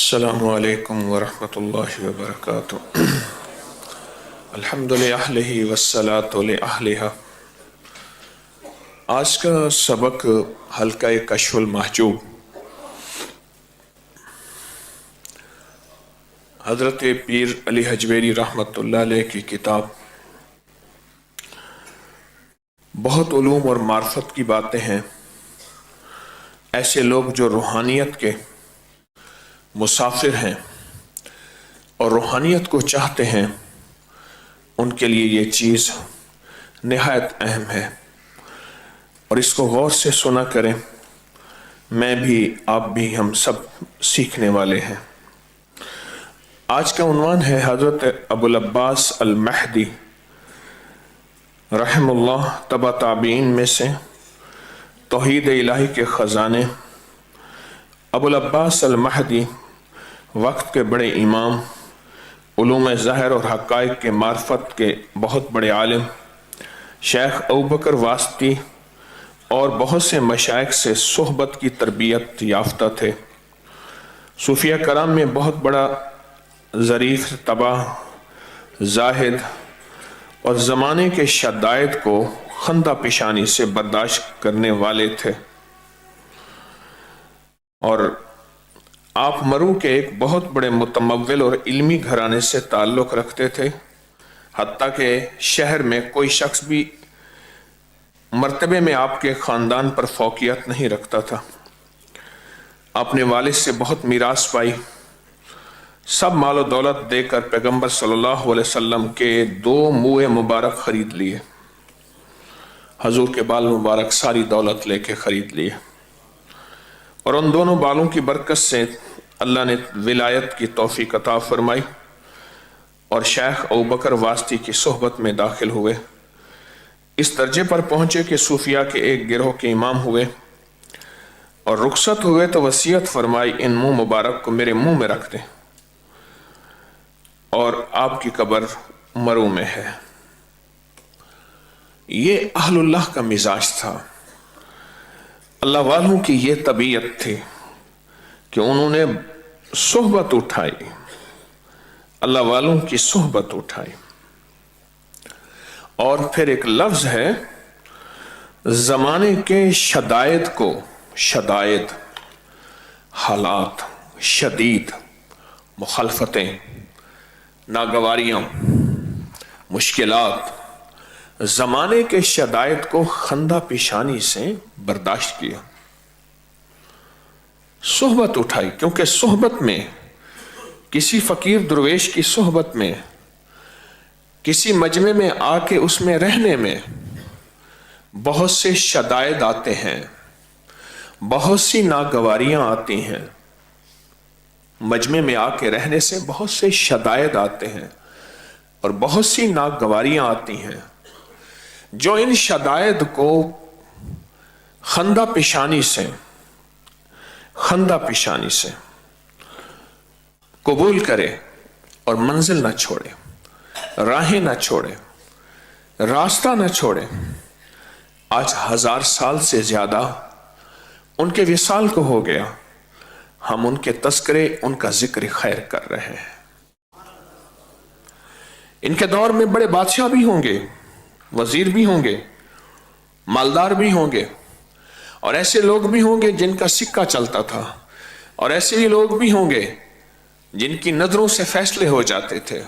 السلام علیکم ورحمۃ اللہ وبرکاتہ۔ الحمد للہ والصلاۃ لأہلہا۔ آج کا سبق حلقہ کشف المحجوب، حضرت پیر علی حجویری رحمۃ اللہ علیہ کی کتاب۔ بہت علوم اور معرفت کی باتیں ہیں۔ ایسے لوگ جو روحانیت کے مسافر ہیں اور روحانیت کو چاہتے ہیں، ان کے لیے یہ چیز نہایت اہم ہے، اور اس کو غور سے سنا کریں۔ میں بھی، آپ بھی، ہم سب سیکھنے والے ہیں۔ آج کا عنوان ہے حضرت ابو العباس المہدی رحم اللہ، تبع تابعین میں سے، توحید الہی کے خزانے۔ ابو العباس المہدی وقت کے بڑے امام، علوم ظاہر اور حقائق کے معرفت کے بہت بڑے عالم، شیخ ابوبکر واسطی اور بہت سے مشائخ سے صحبت کی تربیت یافتہ تھے۔ صوفیہ کرام میں بہت بڑا ظریف طبع، زاہد اور زمانے کے شدائد کو خندہ پیشانی سے برداشت کرنے والے تھے، اور آپ مرو کے ایک بہت بڑے متمول اور علمی گھرانے سے تعلق رکھتے تھے، حتیٰ کہ شہر میں کوئی شخص بھی مرتبے میں آپ کے خاندان پر فوقیت نہیں رکھتا تھا۔ اپنے والد سے بہت میراث پائی، سب مال و دولت دے کر پیغمبر صلی اللہ علیہ وسلم کے 2 منہ مبارک خرید لیے۔ حضور کے بال مبارک ساری دولت لے کے خرید لیے، اور ان دونوں بالوں کی برکت سے اللہ نے ولایت کی توفیق عطا فرمائی، اور شیخ ابوبکر واسطی کی صحبت میں داخل ہوئے۔ اس درجے پر پہنچے کہ صوفیہ کے ایک گروہ کے امام ہوئے، اور رخصت ہوئے تو وصیت فرمائی، ان منہ مبارک کو میرے منہ میں رکھ دیں، اور آپ کی قبر مرو میں ہے۔ یہ اہل اللہ کا مزاج تھا، اللہ والوں کی یہ طبیعت تھی کہ انہوں نے صحبت اٹھائی، اللہ والوں کی صحبت اٹھائی۔ اور پھر ایک لفظ ہے، زمانے کے شدائد کو، شدائد، حالات، شدید، مخالفتیں، ناگواریاں، مشکلات، زمانے کے شدائد کو خندہ پیشانی سے برداشت کیا، صحبت اٹھائی۔ کیونکہ صحبت میں، کسی فقیر درویش کی صحبت میں، کسی مجمع میں آ کے اس میں رہنے میں بہت سے شدائد آتے ہیں، بہت سی ناگواریاں آتی ہیں۔ مجمع میں آ کے رہنے سے بہت سے شدائد آتے ہیں اور بہت سی ناگواریاں آتی ہیں، جو ان شدائد کو خندہ پیشانی سے قبول کرے اور منزل نہ چھوڑے، راہیں نہ چھوڑے، راستہ نہ چھوڑے۔ آج 1000 سال سے زیادہ ان کے وصال کو ہو گیا، ہم ان کے تذکرے، ان کا ذکر خیر کر رہے ہیں۔ ان کے دور میں بڑے بادشاہ بھی ہوں گے، وزیر بھی ہوں گے، مالدار بھی ہوں گے، اور ایسے لوگ بھی ہوں گے جن کا سکہ چلتا تھا، اور ایسے بھی لوگ بھی ہوں گے جن کی نظروں سے فیصلے ہو جاتے تھے۔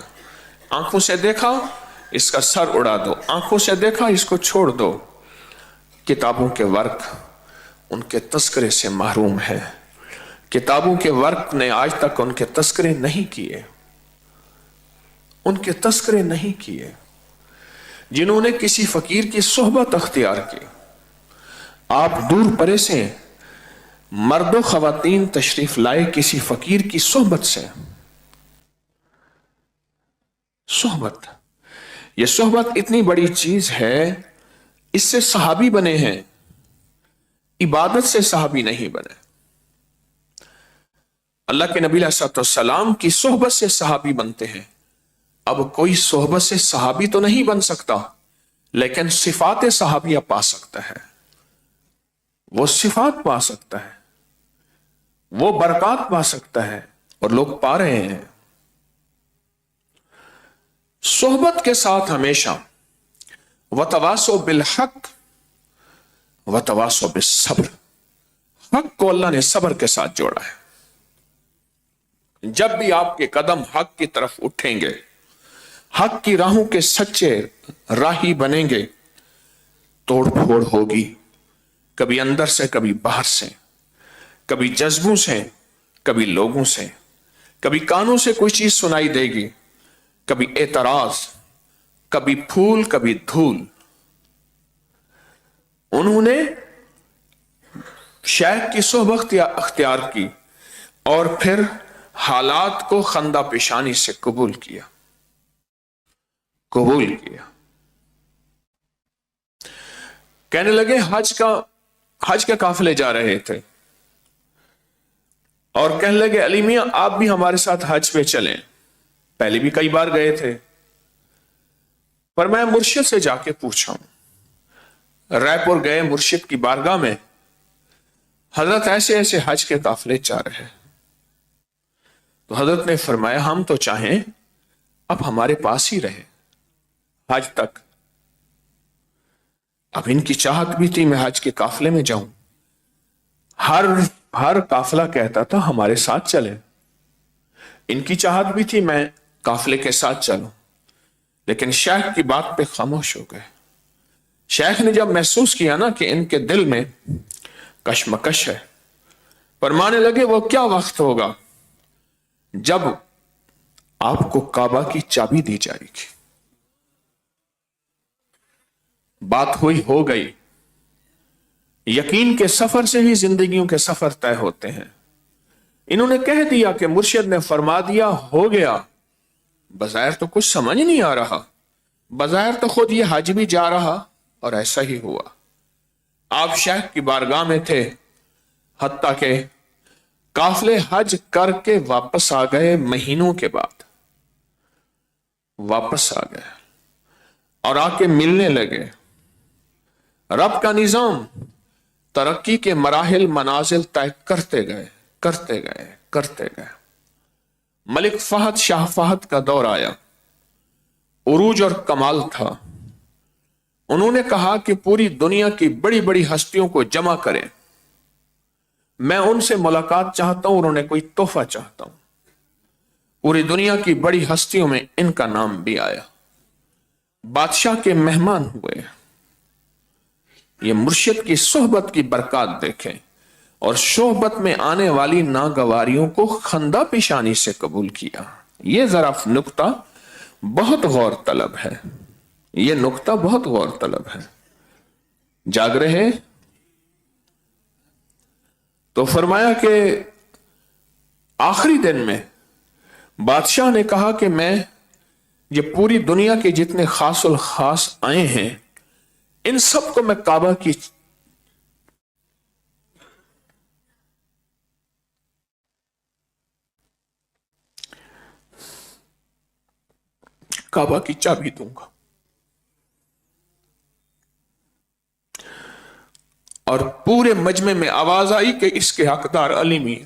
آنکھوں سے دیکھا اس کا سر اڑا دو، آنکھوں سے دیکھا اس کو چھوڑ دو۔ کتابوں کے ورق ان کے تذکرے سے محروم ہے، کتابوں کے ورق نے آج تک ان کے تذکرے نہیں کیے، ان کے تذکرے نہیں کیے۔ جنہوں نے کسی فقیر کی صحبت اختیار کی، آپ دور پرے سے مرد و خواتین تشریف لائے کسی فقیر کی صحبت سے، صحبت، یہ صحبت اتنی بڑی چیز ہے، اس سے صحابی بنے ہیں، عبادت سے صحابی نہیں بنے۔ اللہ کے نبی علیہ السلام کی صحبت سے صحابی بنتے ہیں۔ اب کوئی صحبت سے صحابی تو نہیں بن سکتا، لیکن صفات صحابیہ پا سکتا ہے، وہ صفات پا سکتا ہے، وہ برکات پا سکتا ہے، اور لوگ پا رہے ہیں۔ صحبت کے ساتھ ہمیشہ وتواصوا بالحق وتواصوا بالصبر، حق کو اللہ نے صبر کے ساتھ جوڑا ہے۔ جب بھی آپ کے قدم حق کی طرف اٹھیں گے، حق کی راہوں کے سچے راہی بنیں گے، توڑ پھوڑ ہوگی، کبھی اندر سے کبھی باہر سے، کبھی جذبوں سے کبھی لوگوں سے، کبھی کانوں سے کوئی چیز سنائی دے گی، کبھی اعتراض، کبھی پھول کبھی دھول۔ انہوں نے شیخ کی صحبت اختیار کی اور پھر حالات کو خندہ پیشانی سے قبول کیا۔ کہنے لگے حج کے قافلے جا رہے تھے اور کہنے لگے علی میاں آپ بھی ہمارے ساتھ حج پہ چلیں، پہلے بھی کئی بار گئے تھے، پر میں مرشد سے جا کے پوچھا ہوں۔ رائے پور گئے، مرشد کی بارگاہ میں حضرت ایسے ایسے حج کے قافلے جا رہے ہیں، تو حضرت نے فرمایا ہم تو چاہیں اب ہمارے پاس ہی رہے حج تک۔ اب ان کی چاہت بھی تھی میں حج کے قافلے میں جاؤں، ہر قافلہ کہتا تھا ہمارے ساتھ چلے، ان کی چاہت بھی تھی میں قافلے کے ساتھ چلوں، لیکن شیخ کی بات پہ خاموش ہو گئے۔ شیخ نے جب محسوس کیا نا کہ ان کے دل میں کشمکش ہے، فرمانے لگے وہ کیا وقت ہوگا جب آپ کو کعبہ کی چابی دی جائے گی۔ بات ہوئی ہو گئی، یقین کے سفر سے ہی زندگیوں کے سفر طے ہوتے ہیں۔ انہوں نے کہہ دیا کہ مرشد نے فرما دیا ہو گیا، بظاہر تو کچھ سمجھ نہیں آ رہا، بظاہر تو خود یہ حج بھی جا رہا، اور ایسا ہی ہوا۔ آپ شیخ کی بارگاہ میں تھے، حتیٰ کہ قافلے حج کر کے واپس آ گئے، مہینوں کے بعد واپس آ گئے اور آ کے ملنے لگے۔ رب کا نظام ترقی کے مراحل منازل طے کرتے گئے۔ ملک فہد شاہ فہد کا دور آیا، عروج اور کمال تھا۔ انہوں نے کہا کہ پوری دنیا کی بڑی بڑی ہستیوں کو جمع کریں، میں ان سے ملاقات چاہتا ہوں اور انہیں کوئی تحفہ چاہتا ہوں۔ پوری دنیا کی بڑی ہستیوں میں ان کا نام بھی آیا، بادشاہ کے مہمان ہوئے۔ یہ مرشد کی صحبت کی برکات دیکھیں، اور صحبت میں آنے والی ناگواریوں کو خندہ پیشانی سے قبول کیا۔ یہ ذرا نقطہ بہت غور طلب ہے، یہ نقطہ بہت غور طلب ہے۔ جاگ رہے تو فرمایا کہ آخری دن میں بادشاہ نے کہا کہ میں یہ پوری دنیا کے جتنے خاص الخاص آئے ہیں ان سب کو میں کعبہ کی چابی دوں گا، اور پورے مجمع میں آواز آئی کہ اس کے حقدار علی میاں۔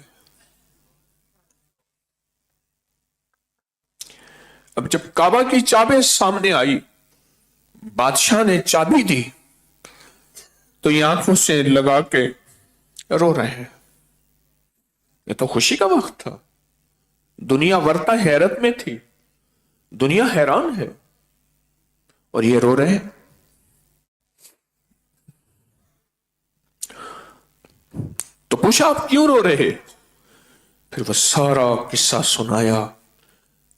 اب جب کعبہ کی چابی سامنے آئی، بادشاہ نے چابی دی تو یہ آنکھوں سے لگا کے رو رہے ہیں۔ یہ تو خوشی کا وقت تھا، دنیا ورتا حیرت میں تھی، دنیا حیران ہے، اور یہ رو رہے ہیں۔ تو پوچھا آپ کیوں رو رہے؟ پھر وہ سارا قصہ سنایا،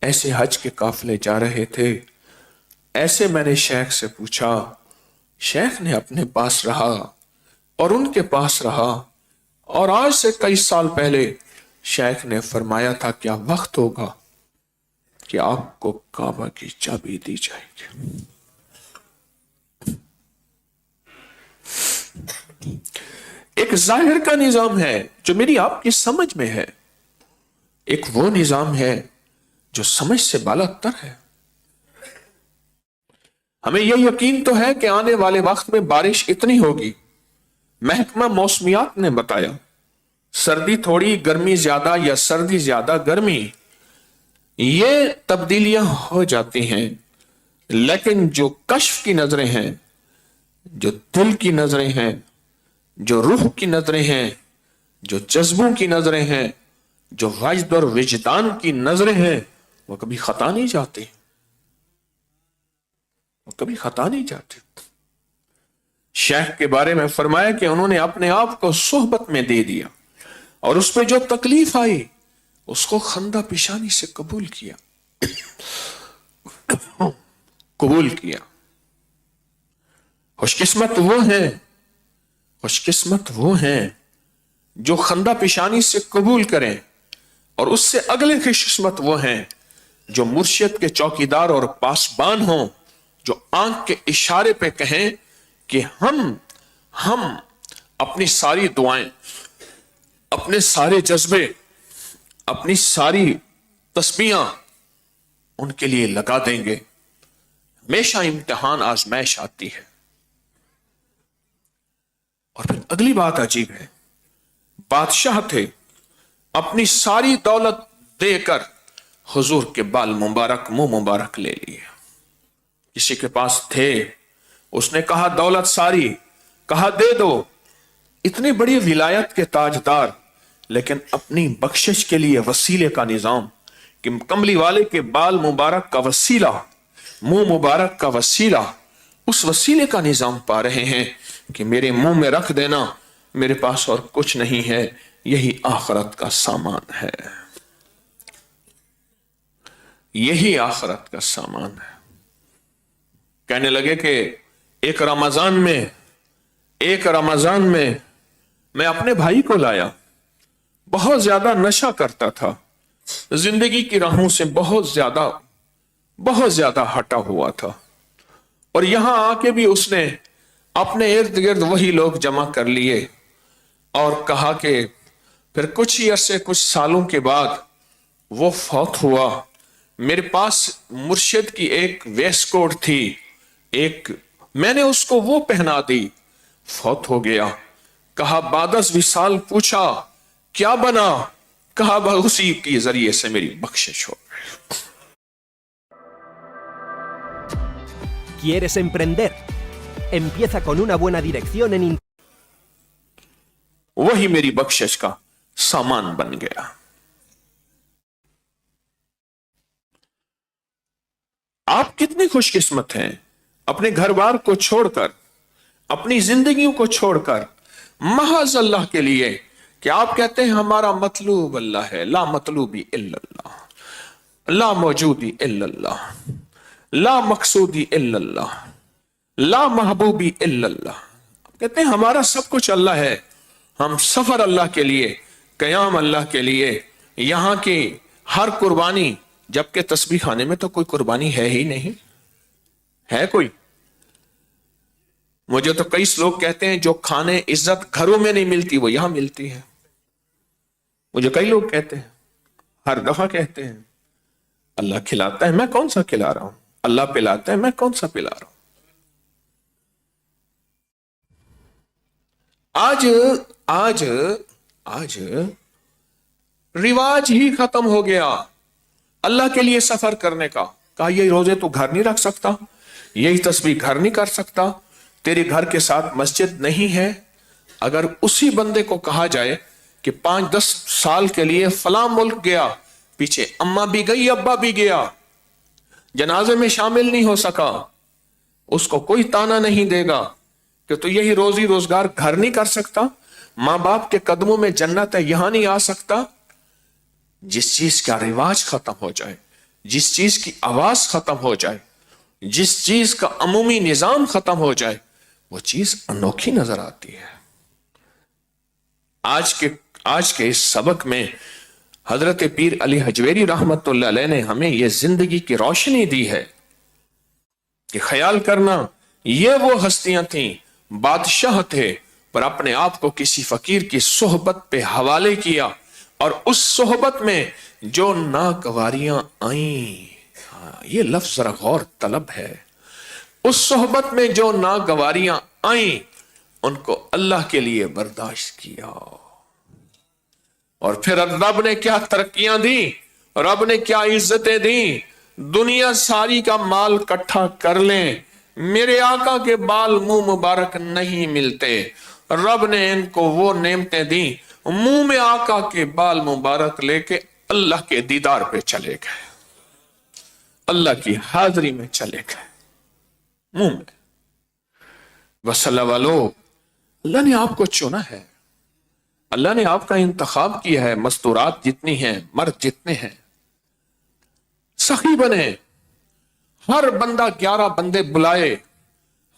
ایسے حج کے قافلے جا رہے تھے، ایسے میں نے شیخ سے پوچھا، شیخ نے اپنے پاس رہا اور ان کے پاس رہا، اور آج سے کئی سال پہلے شیخ نے فرمایا تھا کیا وقت ہوگا کہ آپ کو کعبہ کی چابی دی جائے گی۔ ایک ظاہر کا نظام ہے جو میری آپ کی سمجھ میں ہے، ایک وہ نظام ہے جو سمجھ سے بالا تر ہے۔ ہمیں یہ یقین تو ہے کہ آنے والے وقت میں بارش اتنی ہوگی، محکمہ موسمیات نے بتایا सर्दी थोड़ी, गर्मी ज्यादा या सर्दी ज्यादा, गर्मी, ये तब्दीलियां हो जाती हैं। लेकिन जो कश्फ की नजरें हैं, जो दिल की नजरें हैं, जो रूह की नजरें हैं, जो जज्बों की नजरें हैं, जो वजद और विजदान की नजरें हैं, वो कभी खता नहीं जाती, वो कभी खता नहीं जाती। शेख के बारे में फरमाया कि उन्होंने अपने आप को सोहबत में दे दिया और उस पर जो तकलीफ आई उसको खंदा पेशानी से कबूल किया, कबूल किया। खुशकिस्मत वो है, खुशकिस्मत वो हैं जो खंदा पेशानी से कबूल करें, और उससे अगले खुशकिस्मत वो हैं जो मुर्शिद के चौकीदार और पासबान हों, जो आंख के इशारे पे कहें कि हम अपनी सारी दुआएं, अपने सारे जज्बे, अपनी सारी तस्बीहां उनके लिए लगा देंगे। हमेशा इम्तिहान आजमाइश आती है। और फिर अगली बात अजीब है, बादशाह थे, अपनी सारी दौलत देकर हुजूर के बाल मुबारक, मुंह मुबारक ले लिए। किसी के पास थे, उसने कहा दौलत सारी, कहा दे दो। इतनी बड़ी विलायत के ताजदार, लेकिन अपनी बख्शिश के लिए वसीले का निजाम, कि कमली वाले के बाल मुबारक का वसीला, मुंह मुबारक का वसीला, उस वसीले का निजाम पा रहे हैं कि मेरे मुंह में रख देना, मेरे पास और कुछ नहीं है, यही आखिरत का सामान है, यही आखिरत का सामान है। कहने लगे कि एक रमजान में मैं अपने भाई को लाया, बहुत ज्यादा नशा करता था, जिंदगी की राहों से बहुत ज्यादा हटा हुआ था, और यहां आके भी उसने अपने इर्द गिर्द वही लोग जमा कर लिए और कहा कि फिर कुछ ही अरसे, कुछ सालों के बाद वो फौत हुआ। मेरे पास मुर्शिद की एक वेस्ट कोट थी, मैंने उसको वो पहना दी, फौत हो गया। कहा बादस विसाल, पूछा क्या बना, कहा उसी के जरिए से मेरी बख्शिश हो गई। ¿Quieres emprender? Empieza con una buena dirección en वही मेरी बख्शिश का सामान बन गया। आप कितनी खुशकिस्मत हैं, अपने घर बार को छोड़कर, अपनी जिंदगियों को छोड़कर, महज अल्लाह के लिए, कि आप कहते हैं हमारा मतलूब अल्लाह है, ला मतलूबी इल्लल्लाह, ला मौजूदी इल्लल्लाह, ला मकसूदी इल्लल्लाह, ला महबूबी इल्लल्लाह। आप कहते हैं हमारा सब कुछ अल्लाह है, हम सफर अल्लाह के लिए, कयाम अल्लाह के लिए, यहां की हर कुर्बानी, जबकि तस्बीह खाने में तो कोई कुर्बानी है ही नहीं, है कोई? मुझे तो कई लोग कहते हैं जो खाने इज्जत घरों में नहीं मिलती वो यहां मिलती है। मुझे कई लोग कहते हैं, हर दफा कहते हैं, अल्लाह खिलाता है, मैं कौन सा खिला रहा हूं, अल्लाह पिलाता है, मैं कौन सा पिला रहा हूं। आज रिवाज ही खत्म हो गया अल्लाह के लिए सफर करने का। कहा ये रोजे तो घर नहीं रख सकता, यही तस्बीह घर नहीं कर सकता, तेरे घर के साथ मस्जिद नहीं है। अगर उसी बंदे को कहा जाए कि 5-10 साल के लिए फलां मुल्क गया, पीछे अम्मा भी गई, अब्बा भी गया, जनाजे में शामिल नहीं हो सका, उसको कोई ताना नहीं देगा कि तो यही रोजी रोजगार घर नहीं कर सकता, मां बाप के कदमों में जन्नत है, यहां नहीं आ सकता। जिस चीज का रिवाज खत्म हो जाए, जिस चीज की आवाज खत्म हो जाए, जिस चीज का अमूमी निजाम खत्म हो जाए, वो चीज अनोखी नजर आती है। आज के इस सबक में हजरत पीर अली हजवेरी रहमतुल्लाह अलैह ने हमें यह जिंदगी की रोशनी दी है कि ख्याल करना, ये वो हस्तियां थीं, बादशाह थे, पर अपने आप को किसी फकीर की सोहबत पे हवाले किया, और उस सोहबत में जो नागवारियां आईं, ये लफ्ज जरा गौर तलब है, उस सोहबत में जो नागवारियां आईं उनको अल्लाह के लिए बर्दाश्त किया। और फिर रब ने क्या तरक्कियां दी, रब ने क्या इज्जतें दी। दुनिया सारी का माल इकट्ठा कर लें, मेरे आका के बाल मुंह मुबारक नहीं मिलते। रब ने इनको वो नेमतें दी, मुंह में आका के बाल मुबारक लेके अल्लाह के दीदार पे चले गए, अल्लाह की हाजिरी में चले गए, मुंह में। वसल्लम वालो, अल्लाह ने आपको चुना है, अल्लाह ने आपका इंतखाब किया है। मस्तूरात जितनी हैं, मर्द जितने हैं, सखी बने। हर बंदा 11 बंदे बुलाए,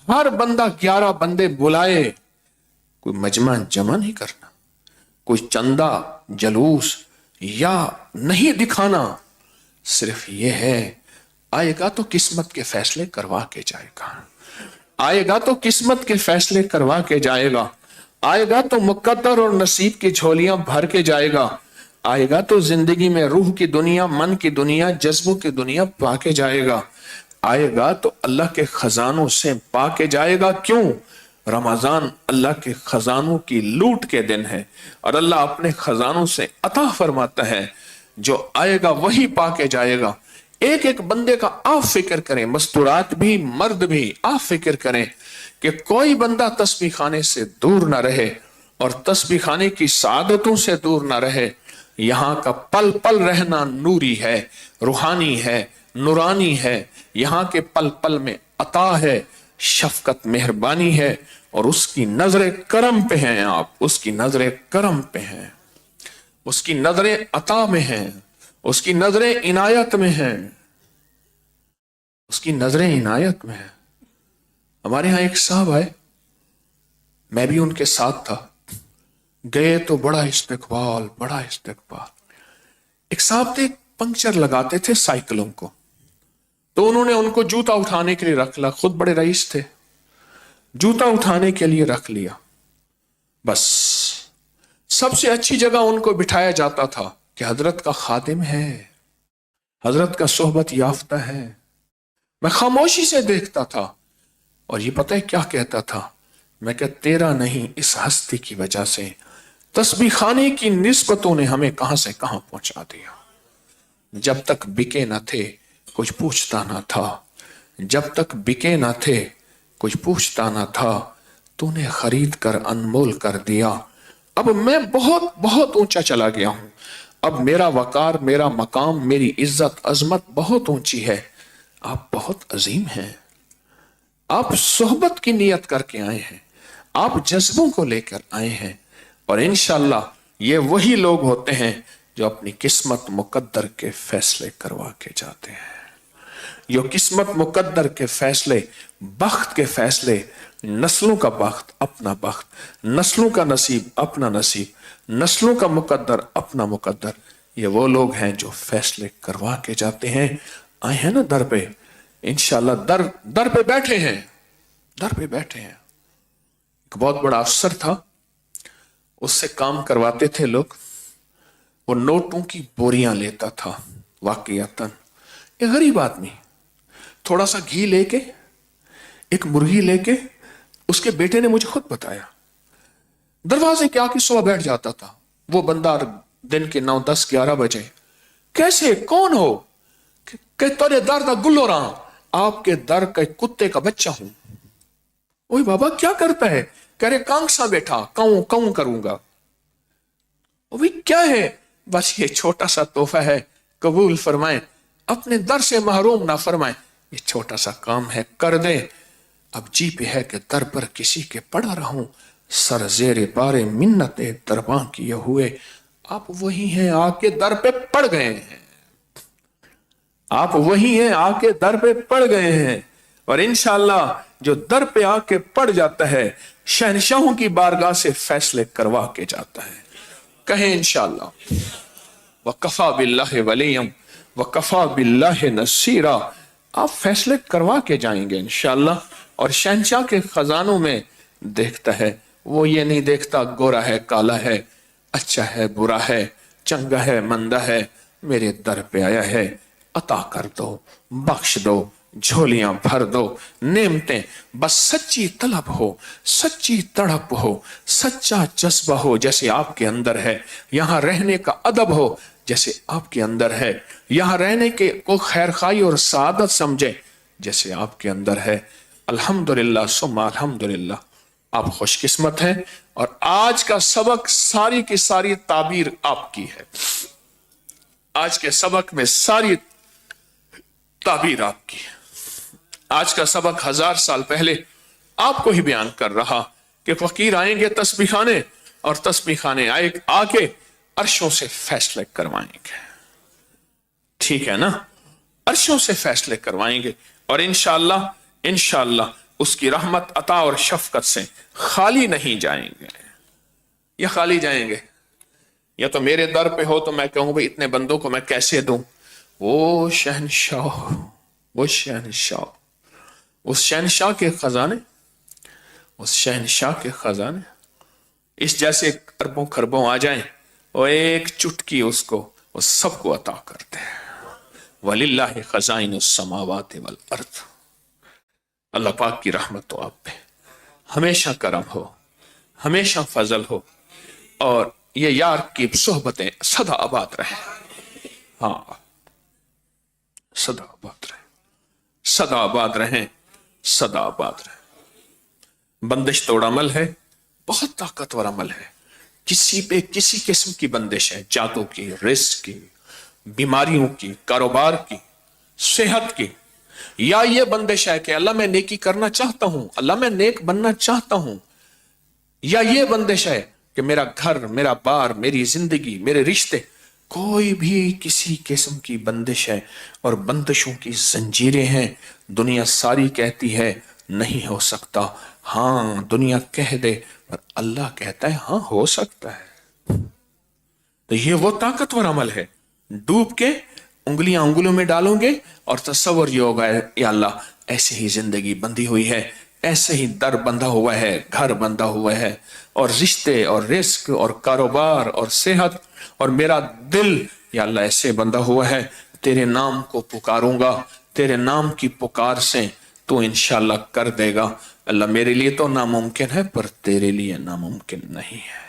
हर बंदा 11 बंदे बुलाए। कोई मजमा जमा नहीं करना, कोई चंदा जलूस या नहीं दिखाना, सिर्फ ये है आएगा तो किस्मत के फैसले करवा के जाएगा, आएगा तो किस्मत के फैसले करवा के जाएगा, आएगा तो मुकद्दर और नसीब की झोलियां भर के जाएगा, आएगा तो जिंदगी में रूह की दुनिया, मन की दुनिया, जज्बों की दुनिया पाके जाएगा, आएगा तो अल्लाह के खजानों से पाके जाएगा। क्यों? रमजान अल्लाह के खजानों की लूट के दिन है और अल्लाह अपने खजानों से अता फरमाता है, जो आएगा वही पाके जाएगा। एक एक बंदे का आप फिक्र करें, मस्तूरात भी मर्द भी आप फिक्र करें कि कोई बंदा तस्बीह खाने से दूर ना रहे और तस्बीह खाने की सादतों से दूर ना रहे। यहाँ का पल पल रहना नूरी है, रूहानी है, नूरानी है। यहाँ के पल पल में अता है, शफकत, मेहरबानी है और उसकी नजरे करम पे हैं आप, उसकी नजरे करम पे हैं, उसकी नजरे अता में हैं, उसकी नजरे इनायत में हैं, उसकी नजरे इनायत में है। हमारे यहां एक साहब आए, मैं भी उनके साथ था, गए तो बड़ा इस्तकबाल, बड़ा इस्तकबाल। एक साहब थे, पंक्चर लगाते थे साइकिलों को, तो उन्होंने उनको जूता उठाने के लिए रख लिया, खुद बड़े रईस थे, जूता उठाने के लिए रख लिया। बस सबसे अच्छी जगह उनको बिठाया जाता था कि हजरत का खादिम है, हजरत का सोहबत याफ्ता है। मैं खामोशी से देखता था और ये पता है क्या कहता था, मैं क्या तेरा नहीं, इस हस्ती की वजह से तस्बीह खाने की निस्बतों ने हमें कहां से कहां पहुंचा दिया। जब तक बिके न थे कुछ पूछता ना था, जब तक बिके ना थे कुछ पूछता ना था, तूने खरीद कर अनमोल कर दिया। अब मैं बहुत बहुत ऊंचा चला गया हूं, अब मेरा वकार, मेरा मकाम, मेरी इज्जत अजमत बहुत ऊंची है। आप बहुत अजीम हैं, आप सोहबत की नियत करके आए हैं, आप जज्बों को लेकर आए हैं और इंशाअल्लाह ये वही लोग होते हैं जो अपनी किस्मत मुकद्दर के फैसले करवा के जाते हैं। जो किस्मत मुकद्दर के फैसले, बख्त के फैसले, नस्लों का बख्त अपना बख्त, नस्लों का नसीब अपना नसीब, नस्लों का मुकद्दर अपना मुकद्दर, ये वो लोग हैं जो फैसले करवा के जाते हैं। आए हैं ना दर पे, इंशाअल्लाह दर पे बैठे हैं, दर पे बैठे हैं। एक बहुत बड़ा अफसर था, उससे काम करवाते थे लोग, वो नोटों की बोरियां लेता था। वाकईतन एक गरीब आदमी, थोड़ा सा घी लेके, एक मुर्गी लेके, उसके बेटे ने मुझे खुद बताया, दरवाजे के आके सुबह बैठ जाता था वो बंदा दिन के 9, 10, 11 बजे। कैसे, कौन हो? कि तेरे दर दा गुल्लो रहा, आपके दर के कुत्ते का बच्चा हूं। ओए बाबा क्या करता है? कह रहे कांगसा बैठा, काऊ काऊ करूंगा। वो क्या है? बस ये छोटा सा तोहफा है, कबूल फरमाएं, अपने दर से महरूम ना फरमाएं, ये छोटा सा काम है, कर दे। अब जी पे है कि दर पर किसी के पड़ा रहूं, सर जेरे बारे मिन्नते दरबां किए हुए। आप वही हैं, आके दर पे पड़ गए हैं, आप वही हैं, आके दर पे पड़ गए हैं। और इंशाअल्लाह जो दर पे आके पड़ जाता है, शहनशाहों की बारगाह से फैसले करवा के जाता है। कहें इंशाअल्लाह, वकफा बिल्लाहि वलियम वकफा बिल्लाहि नसीरा। आप फैसले करवा के जाएंगे इंशाअल्लाह। और शहनशाह के खजानों में देखता है, वो ये नहीं देखता गोरा है काला है, अच्छा है बुरा है, चंगा है मंदा है, मेरे दर पे आया है, अता कर दो, बख्श दो, झोलियां भर दो नेमतें, बस सच्ची तलब हो, सच्ची तड़प हो, सच्चा जज्बा हो जैसे आपके अंदर है, यहां रहने का अदब हो जैसे आपके अंदर है, यहां रहने के को खैर खाई और सादत समझे जैसे आपके अंदर है। अल्हम्दुलिल्लाह सुम्मा अल्हम्दुलिल्लाह, आप खुशकिस्मत हैं और आज का सबक सारी की सारी ताबीर आपकी है। आज के सबक में सारी ताबीर आपकी है। आज का सबक 1000 साल पहले आपको ही बयान कर रहा कि फकीर आएंगे तस्बीह खाने और तस्बीह खाने आके अर्शों से फैसले करवाएंगे। ठीक है ना, अर्शों से फैसले करवाएंगे और इंशाअल्लाह उसकी रहमत अता और शफकत से खाली नहीं जाएंगे। या खाली जाएंगे, या तो मेरे दर पे हो तो मैं कहूं भाई इतने बंदों को मैं कैसे दूं। वो शहनशाह, वो शहनशाह, उस शहनशाह के खजाने, उस शहनशाह के खजाने इस जैसे अरबों खरबों आ जाएं और एक चुटकी उसको वो सबको अता करते हैं। वलिल्लाहि खज़ाइनुस समावाति वल अर्द। अल्लाह पाक की रहमत तो आप पे हमेशा करम हो, हमेशा फजल हो और ये यार की सोहबतें सदा आबाद रहे। हाँ, सदा आबाद रहे, सदा आबाद रहें, सदा आबाद रहे। बंदिश तोड़ अमल है, बहुत ताकतवर अमल है। किसी पे किसी किस्म की बंदिश है, जादू की, रिस्क की, बीमारियों की, कारोबार की, सेहत की, या ये बंदिश है कि अल्लाह मैं नेकी करना चाहता हूं, अल्लाह मैं नेक बनना चाहता हूं, या ये बंदिश है कि मेरा घर, मेरा बार, मेरी जिंदगी, मेरे रिश्ते, कोई भी किसी किस्म की बंदिश है और बंदिशों की जंजीरें हैं। दुनिया सारी कहती है नहीं हो सकता, हाँ दुनिया कह दे, पर अल्लाह कहता है हाँ हो सकता है। तो ये वो ताकतवर अमल है। डूब के उंगलियां उंगलियों में डालोगे और तसव्वुर ये होगा या अल्लाह ऐसे ही जिंदगी बंधी हुई है, ऐसे ही दर बंधा हुआ है, घर बंधा हुआ है, और रिश्ते और रिस्क और कारोबार और सेहत और मेरा दिल या अल्लाह ऐसे बंधा हुआ है। तेरे नाम को पुकारूंगा, तेरे नाम की पुकार से तो इंशाअल्लाह कर देगा। अल्लाह मेरे लिए तो नामुमकिन है पर तेरे लिए नामुमकिन नहीं है।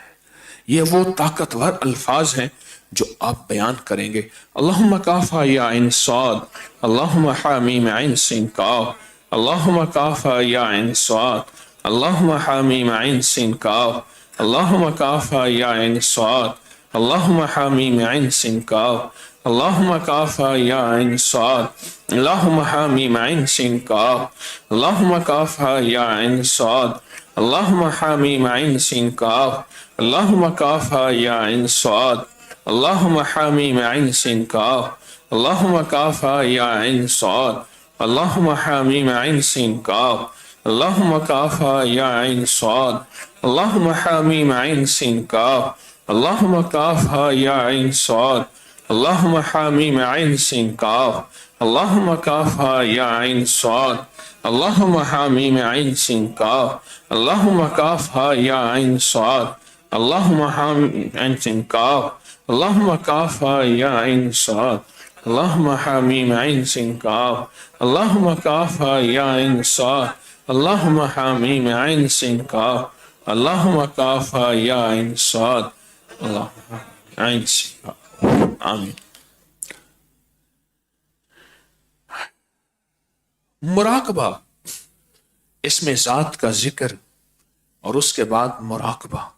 ये वो ताकतवर अल्फाज हैं जो आप बयान करेंगे। अल्लाहुम्मा काफा या इन साद, अल्लाहुम्मा हामीम इन सिन काफ, अल्लाहुम्मा काफा या इन साद, अल्लाहुम्मा हामीम इन सिन काफ, अल्लाहुम्मा काफा या इन साद, अल्लाहुम्मा हामीम इन सिन काफ, अल्लाहुम्मा काफा या इन साद, अल्लाहुम्मा हामीम इन सिन काफ, अल्लाहुम्मा काफा या इन साद, अल्लाहुम्मा हामीम इन सिन काफ, अल्लाहुम्मा काफा या इन साद, अल्लाहुम्मा हामीम इन सिन काफ, अल्लाहुम्मा काफा या इन साद, अल्लाहुम्मा हामीम इन सिन काफ, अल्लाहुम्मा काफा या इन साद, अल्लाहुम्मा हामीम इन सिन काफ, अल्लाहुम्मा काफा या इन साद, अल्लाहुम्मा हामीम इन सिन काफ, अल्लाहुम्मा काफा या इन साद, अल्लाहुम्मा हामीम इन सिन काफ, अल्लाहुम्मा काफा या इन साद, अल्लाहुम्मा हामीम इन सिन काफ, अल्लाहुम्मा काफा या इन साद, अल्लाहुम्मा हामीम इन सिन काफ, अल्लाहुम्मा काफा या इन साद, अल्लाहुम्मा हामीम इन सिन काफ, अल्लाहुम्मा काफा या इन साद, अल्लाहुम्मा इन सिन काफ। आमीन। मुराकबा, इसमें जात का जिक्र और उसके बाद मुराकबा।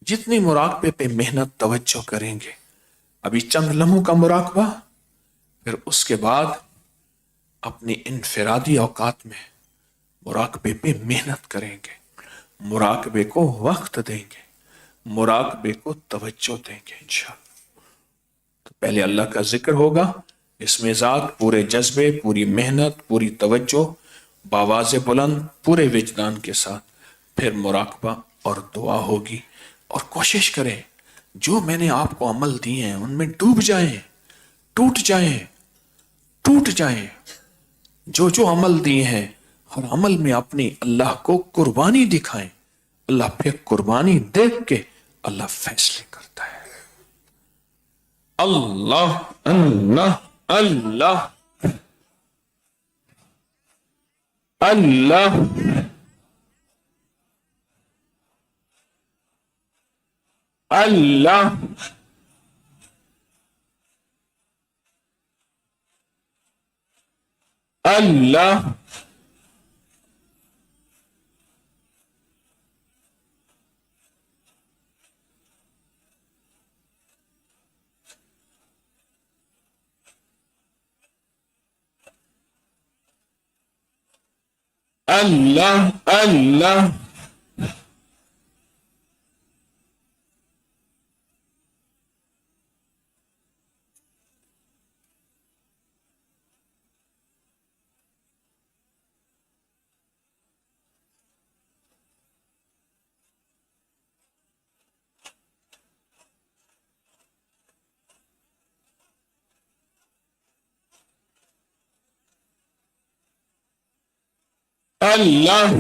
जितनी मुराकबे पे मेहनत तवज्जो करेंगे, अभी चंद लम्हों का मुराकबा, फिर उसके बाद अपनी इनफिरादी औकात में मुराकबे पे मेहनत करेंगे, मुराकबे को वक्त देंगे, मुराकबे को तवज्जो देंगे इंशाअल्लाह। तो पहले अल्लाह का जिक्र होगा, इसमें जात पूरे जज्बे, पूरी मेहनत, पूरी तवज्जो, बावाज़े बुलंद, पूरे विजदान के साथ, फिर मुराकबा और दुआ होगी। और कोशिश करें जो मैंने आपको अमल दिए हैं उनमें डूब जाएं, टूट जाएं, टूट जाएं। जो जो अमल दिए हैं हर अमल में अपनी अल्लाह को कुर्बानी दिखाएं। अल्लाह फिर कुर्बानी देख के अल्लाह फैसले करता है। अल्लाह अल्लाह अल्लाह اللہ اللہ اللہ اللہ اللہ اللہ